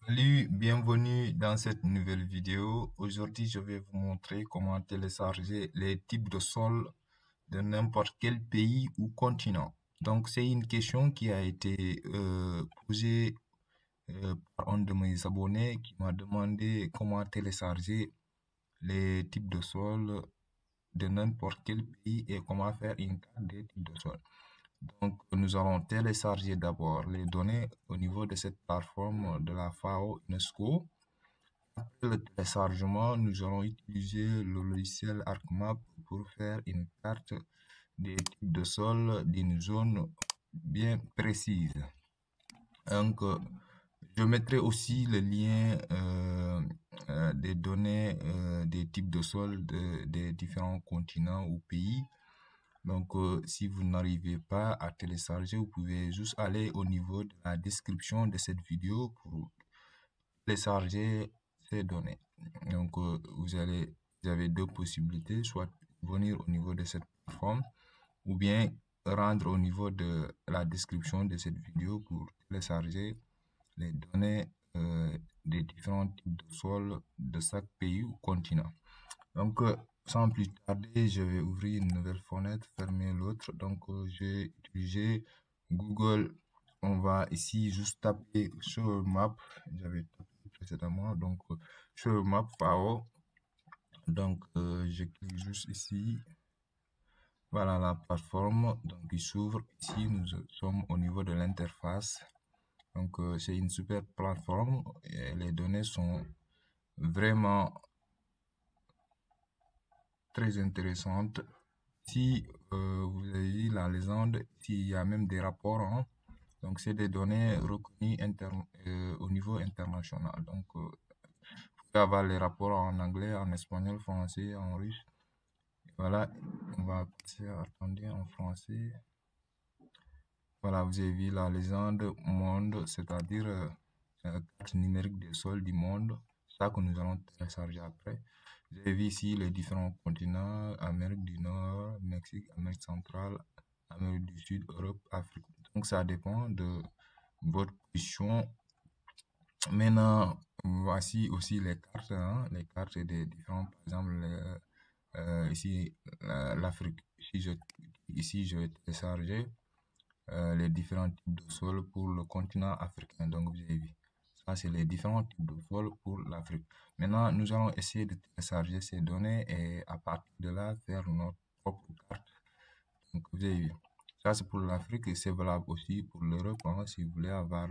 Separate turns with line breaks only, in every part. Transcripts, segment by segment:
Salut, bienvenue dans cette nouvelle vidéo. Aujourd'hui, je vais vous montrer comment télécharger les types de sol de n'importe quel pays ou continent. Donc, c'est une question qui a été posée par un de mes abonnés qui m'a demandé comment télécharger les types de sol de n'importe quel pays et comment faire une carte des types de sol. Donc, nous allons télécharger d'abord les données au niveau de cette plateforme de la FAO UNESCO. Après le téléchargement, nous allons utiliser le logiciel ArcMap pour faire une carte des types de sol d'une zone bien précise. Donc, je mettrai aussi le lien des données des types de sol des différents continents ou pays. Donc, si vous n'arrivez pas à télécharger, vous pouvez juste aller au niveau de la description de cette vidéo pour télécharger ces données. Donc, vous avez deux possibilités, soit venir au niveau de cette plateforme ou bien rendre au niveau de la description de cette vidéo pour télécharger les données des différents types de sols de chaque pays ou continent. Donc, sans plus tarder, je vais ouvrir une nouvelle fenêtre, fermer l'autre. Donc, je vais utiliser Google. On va ici juste taper sur map. J'avais tapé précédemment. Donc, sur map FAO. Donc, je clique juste ici. Voilà la plateforme. Donc, il s'ouvre. Ici, nous sommes au niveau de l'interface. Donc, c'est une super plateforme. Et les données sont vraiment très intéressantes. Si vous avez vu la légende, il y a même des rapports, hein. Donc, c'est des données reconnues au niveau international. Donc, vous pouvez avoir les rapports en anglais, en espagnol, français, en russe. Voilà, on va passer, attendez, en français. Voilà, vous avez vu la légende monde, c'est-à-dire la carte numérique des sols du monde. C'est ça que nous allons télécharger après. Vous avez vu ici les différents continents, Amérique du Nord, Mexique, Amérique centrale, Amérique du Sud, Europe, Afrique. Donc ça dépend de votre position. Maintenant, voici aussi les cartes, hein, les cartes des différents, par exemple, ici l'Afrique. Ici, je vais télécharger les différents types de sols pour le continent africain. Donc, vous avez vu. Ça, c'est les différents types de sols pour l'Afrique. Maintenant, nous allons essayer de télécharger ces données et à partir de là, faire notre propre carte. Donc, vous avez vu. Ça, c'est pour l'Afrique et c'est valable aussi pour l'Europe, hein, si vous voulez avoir,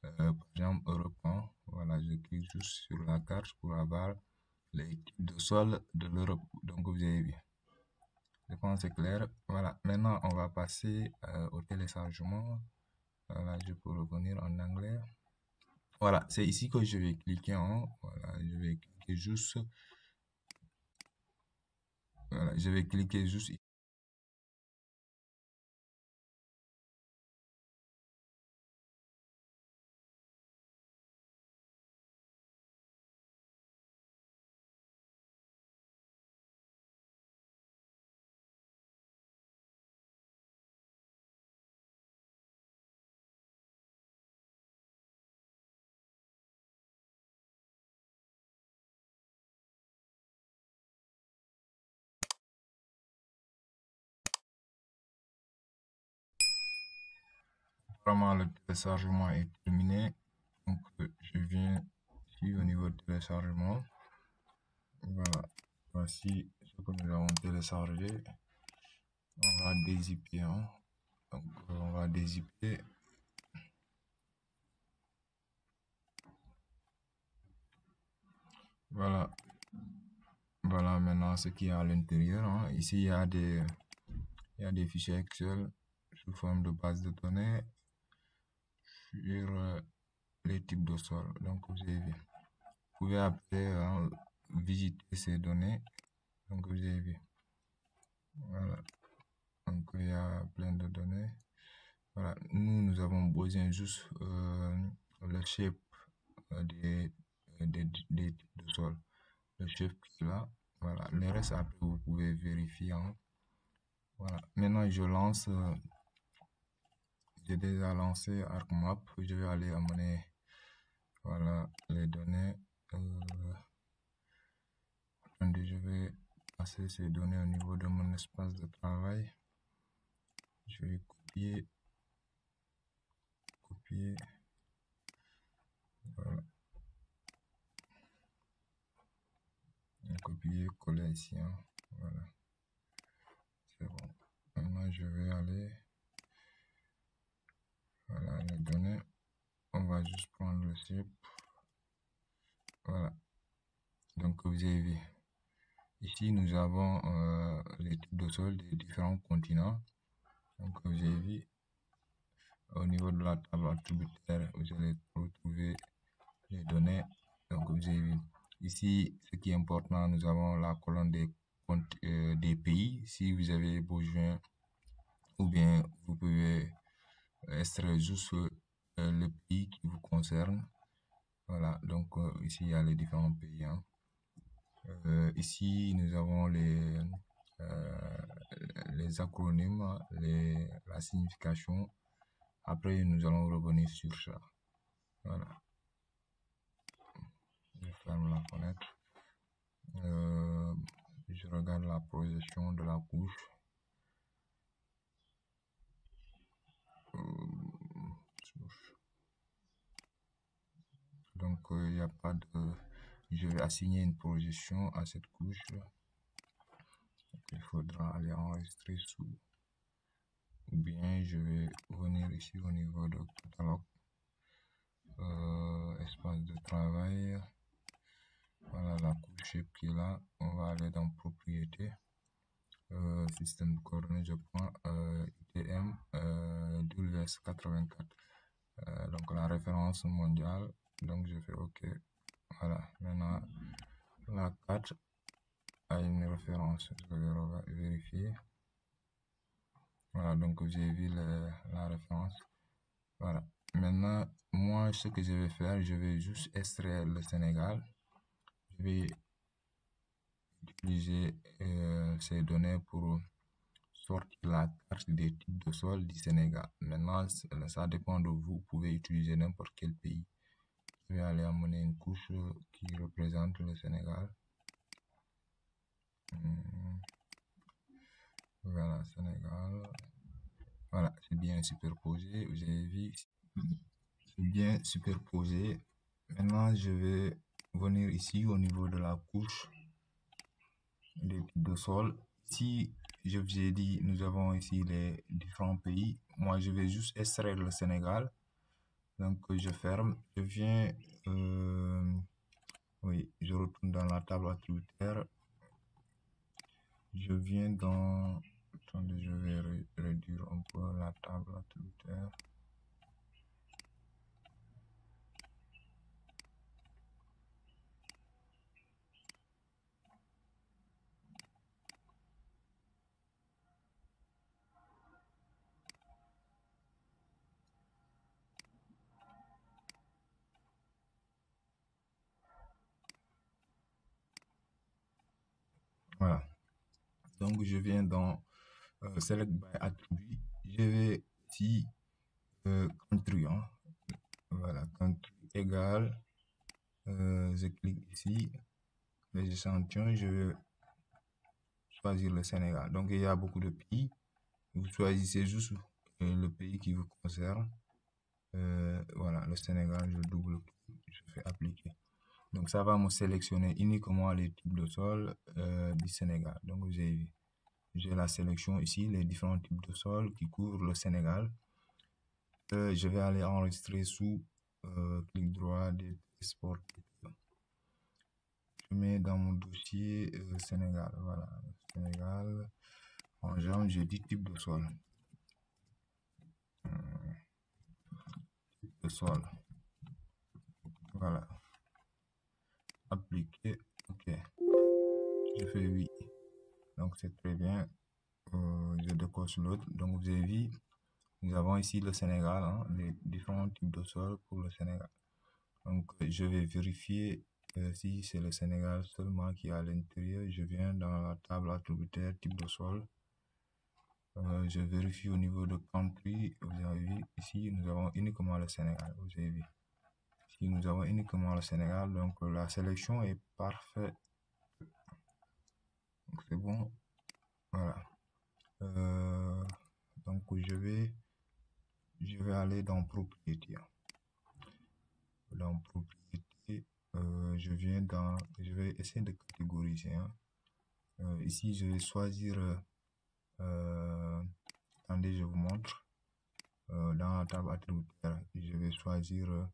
par exemple, Europe, hein. Voilà, je clique juste sur la carte pour avoir les types de sols de l'Europe. Donc, vous avez vu. Je pense que c'est clair. Voilà, maintenant on va passer au téléchargement. Voilà, je peux revenir en anglais. Voilà, c'est ici que je vais cliquer en. Voilà, je vais cliquer juste. Voilà, je vais cliquer juste. Vraiment, le téléchargement est terminé. Donc, je viens ici au niveau de téléchargement. Voilà, voici ce que nous avons téléchargé. On va dézipper, hein. Donc, on va dézipper. Voilà. Voilà maintenant ce qu'il y a à l'intérieur, hein. Ici, il y a des fichiers Excel sous forme de base de données sur les types de sol. Donc, vous avez vu. Vous pouvez après visiter ces données. Donc, vous avez vu. Voilà. Donc, il y a plein de données. Voilà. Nous avons besoin juste le shape des types de sol. Le shape qui est là. Voilà. Le reste, après, vous pouvez vérifier, hein. Voilà. Maintenant, je lance. J'ai déjà lancé ArcMap. Je vais aller amener. Voilà. effacer ces données au niveau de mon espace de travail. Je vais copier, voilà, copier, coller ici, hein. Voilà, c'est bon. Maintenant, je vais aller, voilà, les données. On va juste prendre le CIP. Voilà. Donc, vous avez vu. Ici, nous avons les types de sol des différents continents. Donc, vous avez vu, au niveau de la table attributaire, vous allez retrouver les données. Donc, vous avez vu. Ici, ce qui est important, nous avons la colonne des pays. Si vous avez besoin, ou bien vous pouvez extraire juste le pays qui vous concerne. Voilà, donc ici, il y a les différents pays, hein. Ici, nous avons les acronymes, la signification. Après, nous allons revenir sur ça. Voilà. Je ferme la fenêtre. Je regarde la projection de la couche. Donc, il n'y a pas de... Je vais assigner une projection à cette couche. Donc, il faudra aller enregistrer sous. Ou bien, je vais venir ici au niveau de catalogue. Espace de travail. Voilà la couche shape qui est là. On va aller dans propriété. Système de coordonnées, je prends ITM WS84. Donc la référence mondiale. Donc je fais OK. Voilà. Maintenant, la 4 a une référence. Je vais vérifier. Voilà, donc j'ai vu la référence. Voilà. Maintenant, moi, ce que je vais faire, je vais juste extraire le Sénégal. Je vais utiliser ces données pour sortir la carte des types de sol du Sénégal. Maintenant, ça dépend de vous. Vous pouvez utiliser n'importe quel pays. Je vais aller amener une couche qui représente le Sénégal. Voilà, Sénégal. Voilà, c'est bien superposé. Vous avez vu, c'est bien superposé. Maintenant, je vais venir ici au niveau de la couche des types de sol. Si je vous ai dit, nous avons ici les différents pays. Moi, je vais juste extraire le Sénégal. Donc, je ferme. Je viens, oui, je retourne dans la table attributaire. Je viens dans, attendez, je vais réduire un peu la table attributaire. Voilà. Donc, je viens dans Select by Attribute. Je vais ici, Country, hein. Voilà, Country égale, je clique ici, les échantillons, je vais choisir le Sénégal. Donc, il y a beaucoup de pays. Vous choisissez juste le pays qui vous concerne. Voilà, le Sénégal, je double clique, je fais appliquer. Donc, ça va me sélectionner uniquement les types de sol du Sénégal. Donc, vous avez vu. J'ai la sélection ici, les différents types de sol qui couvrent le Sénégal. Je vais aller enregistrer sous clic droit d'export. Je mets dans mon dossier Sénégal. Voilà, Sénégal. En genre, je dis type de sol. Type de sol. Voilà. Appliquer. OK. Je fais oui. Donc, c'est très bien. Je décoche l'autre. Donc, vous avez vu, nous avons ici le Sénégal, hein, les différents types de sol pour le Sénégal. Donc, je vais vérifier si c'est le Sénégal seulement qui est à l'intérieur. Je viens dans la table attributaire type de sol. Je vérifie au niveau de country. Vous avez vu, ici, nous avons uniquement le Sénégal. Vous avez vu. Ici, nous avons uniquement le Sénégal. Donc, la sélection est parfaite. c'est bon. Voilà. Donc je vais aller dans propriété. Dans propriété, je vais essayer de catégoriser, hein. Ici, je vais choisir, attendez, je vous montre. Dans la table attributaire, je vais choisir,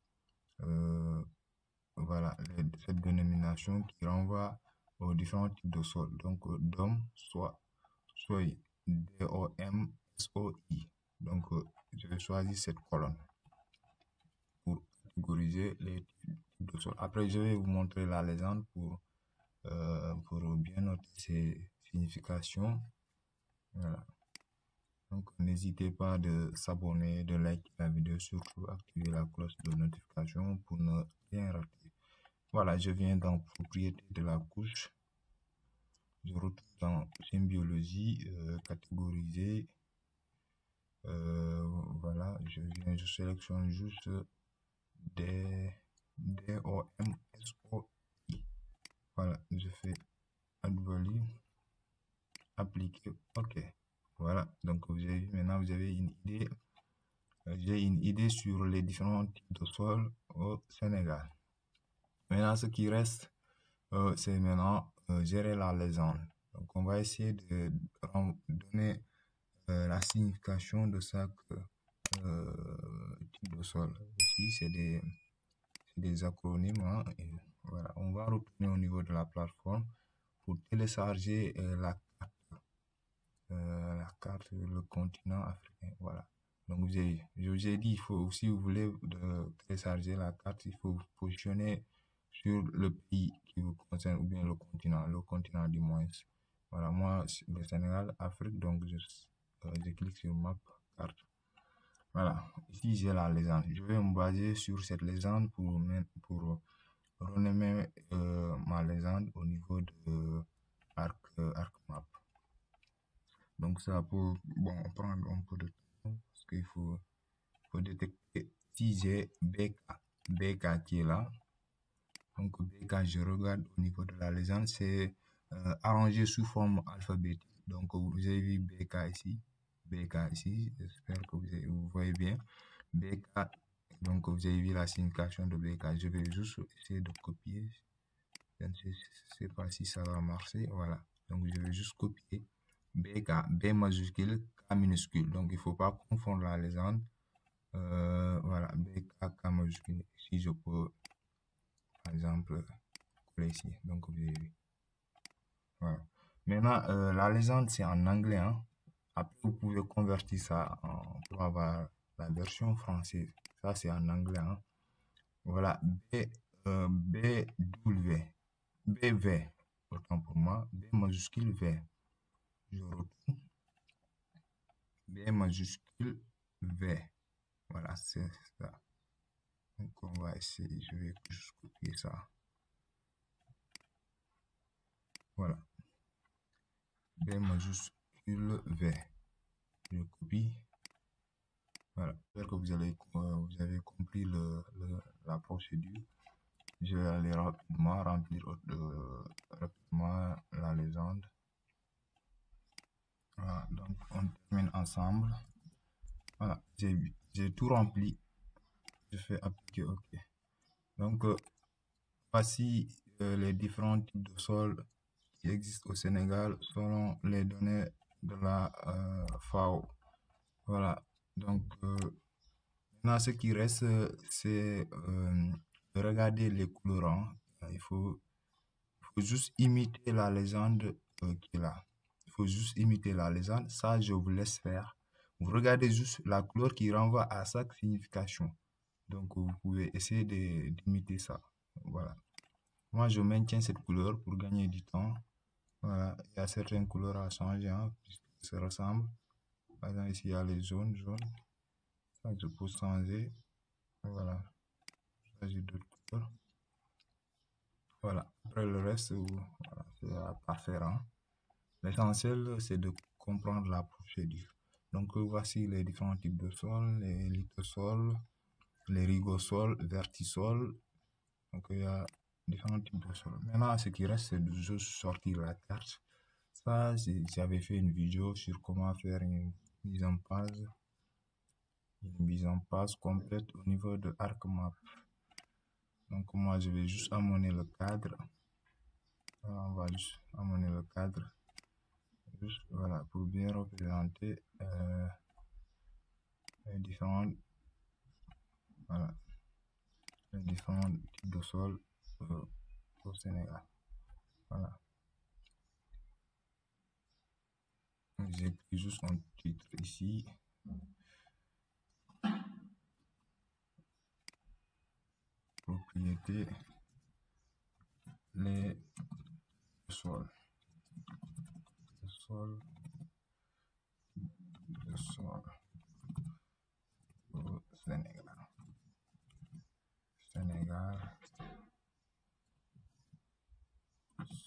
voilà, cette dénomination qui renvoie aux différents types de sol. Donc, DOM, SOI, DOM, SOI. Donc, je vais choisir cette colonne pour catégoriser les types de sol. Après, je vais vous montrer la légende pour bien noter ses significations. Voilà. Donc, n'hésitez pas de s'abonner, de liker la vidéo, surtout activer la cloche de notification pour ne rien rater. Voilà, je viens dans propriété de la couche. Je retourne dans symbiologie, catégoriser. Voilà, je sélectionne juste DOMSOI. Voilà, je fais Add Value, appliquer, OK. Voilà, donc vous avez vu, maintenant vous avez une idée. J'ai une idée sur les différents types de sols au Sénégal. Maintenant, ce qui reste, c'est maintenant gérer la légende. Donc, on va essayer de donner la signification de chaque type de sol. Ici, c'est des acronymes, hein, et voilà, on va retourner au niveau de la plateforme pour télécharger la carte le continent africain. Voilà. Donc, je vous ai dit, il faut, si vous voulez télécharger la carte, il faut vous positionner sur le pays qui vous concerne ou bien le continent du moins. Voilà, moi, le Sénégal, Afrique, donc je clique sur map, carte. Voilà, ici j'ai la légende. Je vais me baser sur cette légende pour renommer ma légende au niveau de ArcMap. Donc ça peut prendre un peu de temps parce qu'il faut détecter si j'ai BK qui est là. Donc BK, je regarde au niveau de la légende, c'est arrangé sous forme alphabétique. Donc vous avez vu BK ici, j'espère que vous voyez bien. BK, donc vous avez vu la signification de BK. Je vais juste essayer de copier. Je ne sais pas si ça va marcher. Voilà, donc je vais juste copier. BK, B majuscule, K minuscule. Donc, il ne faut pas confondre la légende. Voilà, BK, K majuscule. Si je peux, par exemple, coller ici. Donc, vous avez vu. Voilà. Maintenant, la légende, c'est en anglais, hein. Après, vous pouvez convertir ça pour avoir la version française. Ça, c'est en anglais, hein. Voilà, BW, BV, autant pour moi, B majuscule V. Je retourne. B majuscule V. Voilà, c'est ça. Donc, on va essayer. Je vais juste copier ça. Voilà. B majuscule V. Je copie. Voilà. J'espère que vous avez compris la procédure. Je vais aller rapidement remplir rapidement la légende. Voilà. Donc, on termine ensemble. Voilà. J'ai tout rempli. Je fais appliquer OK. Donc, voici les différents types de sols qui existent au Sénégal selon les données de la FAO. Voilà. Donc, maintenant, ce qui reste, c'est de regarder les couleurs, hein. Il faut juste imiter la légende qui est là. Il faut juste imiter la légende. Ça, je vous laisse faire. Vous regardez juste la couleur qui renvoie à chaque signification. Donc, vous pouvez essayer d'imiter ça. Voilà. Moi, je maintiens cette couleur pour gagner du temps. Voilà. Il y a certaines couleurs à changer, hein, puisqu'elles se ressemblent. Par exemple, ici, il y a les jaunes. Ça, je peux changer. Voilà. Choisir d'autres couleurs. Voilà. Après, le reste, voilà, c'est à faire, hein. L'essentiel, c'est de comprendre la procédure. Donc, voici les différents types de sols, les lithosols, les rigosols, vertisols. Donc, il y a différents types de sols. Maintenant, ce qui reste, c'est de juste sortir la carte Ça, j'avais fait une vidéo sur comment faire une mise en page, complète au niveau de ArcMap. Donc moi, je vais juste amener le cadre. Alors, on va juste amener le cadre, juste voilà, pour bien représenter les différentes, voilà, les différents types de sol au Sénégal. Voilà. J'écris juste un titre ici. Propriété, les sols. Le sol au Sénégal.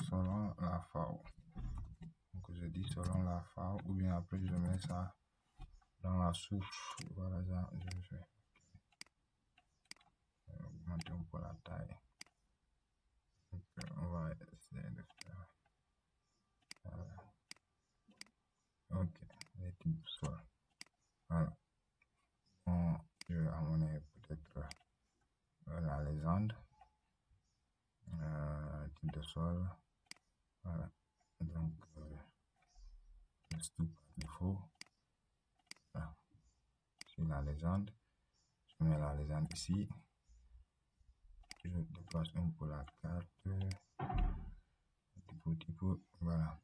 Selon la FAO. Donc je dis selon la FAO, ou bien après je mets ça dans la source. Voilà, je fais augmenter un peu la taille. Donc, on va essayer de faire. Voilà. Ok, les types de sol. Voilà. Bon, je vais amener peut-être la légende. Type de sol. Voilà. Donc, tout par défaut. Voilà. C'est la légende. Je mets la légende ici. Je déplace un peu la carte. Petit peu. Voilà.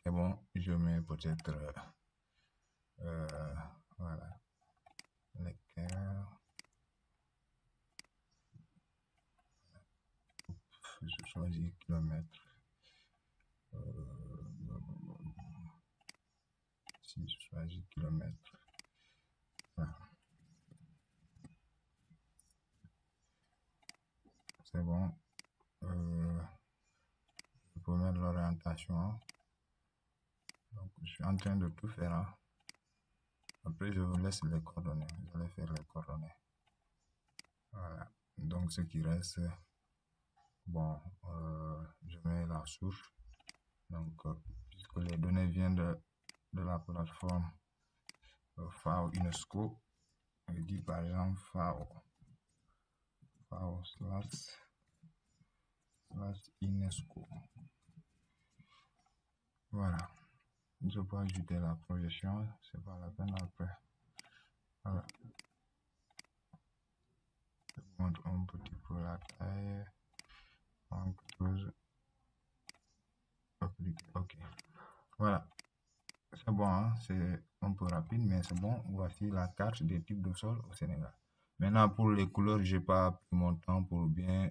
C'est bon. Je mets peut-être voilà. L'équerre. Je choisis kilomètre. Si je choisis kilomètre. Voilà. C'est bon. Je peux mettre l'orientation. Donc, je suis en train de tout faire. Hein. Après, je vous laisse les coordonnées. Je vais faire les coordonnées. Voilà. Donc, ce qui reste, bon, je mets la source. Donc, puisque les données viennent de la plateforme FAO UNESCO, je dis par exemple FAO / UNESCO. Voilà. Je peux ajouter la projection, c'est pas la peine après. Voilà. Je montre un petit peu la taille. Donc, ok. Voilà. C'est bon, hein? C'est un peu rapide, mais c'est bon. Voici la carte des types de sol au Sénégal. Maintenant, pour les couleurs, j'ai pas pris mon temps pour bien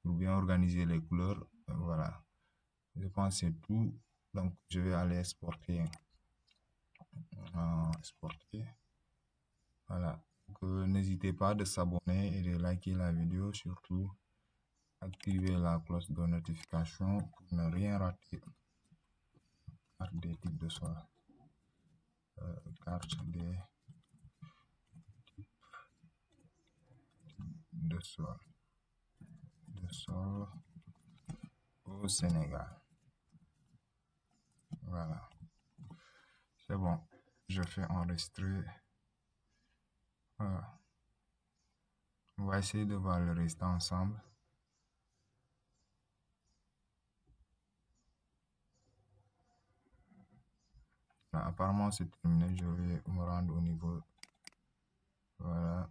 organiser les couleurs. Voilà. Je pense que c'est tout. Donc, je vais aller exporter. Voilà. N'hésitez pas de s'abonner et de liker la vidéo. Surtout, activer la cloche de notification pour ne rien rater. Carte des types de sol. Carte des types de sol. Au Sénégal. Voilà. C'est bon. Je fais enregistrer. Voilà. On va essayer de voir le reste ensemble. Là, apparemment, c'est terminé. Je vais me rendre au niveau. Voilà.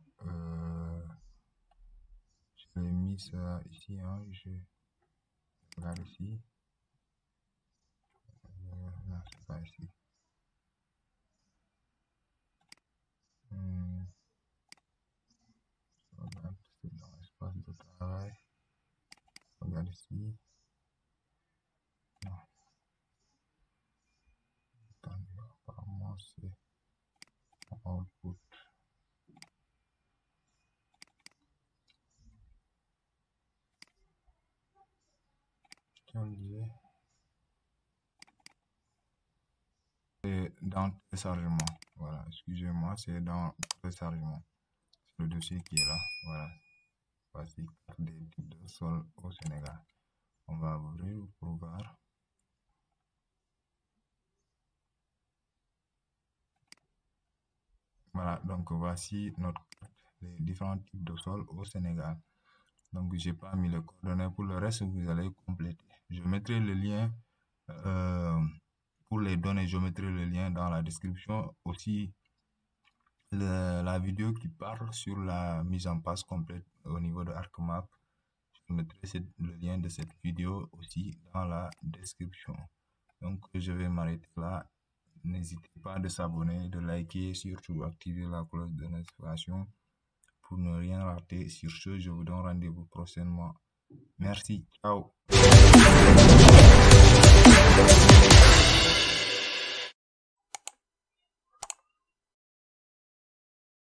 Je l'ai mis ça ici. Hein. Je regarde ici. Non, c'est pas ici. Regarde, c'est dans l'espace de travail. Regarde ici. Non. Attendez, apparemment, c'est output. C'est dans téléchargement. Voilà, excusez-moi, c'est dans téléchargement. C'est le dossier qui est là. Voilà. Voici des types de sol au Sénégal. On va ouvrir pour voir. Voilà, donc voici notre carte, les différents types de sols au Sénégal. Donc, j'ai pas mis les coordonnées. Pour le reste, vous allez compléter. Je mettrai le lien pour les données. Je mettrai le lien dans la description. Aussi, la vidéo qui parle sur la mise en place complète au niveau de ArcMap. Je mettrai le lien de cette vidéo aussi dans la description. Donc, je vais m'arrêter là. N'hésitez pas de s'abonner, de liker, surtout activer la cloche de notification pour ne rien rater. Sur ce, je vous donne rendez-vous prochainement. Merci, ciao.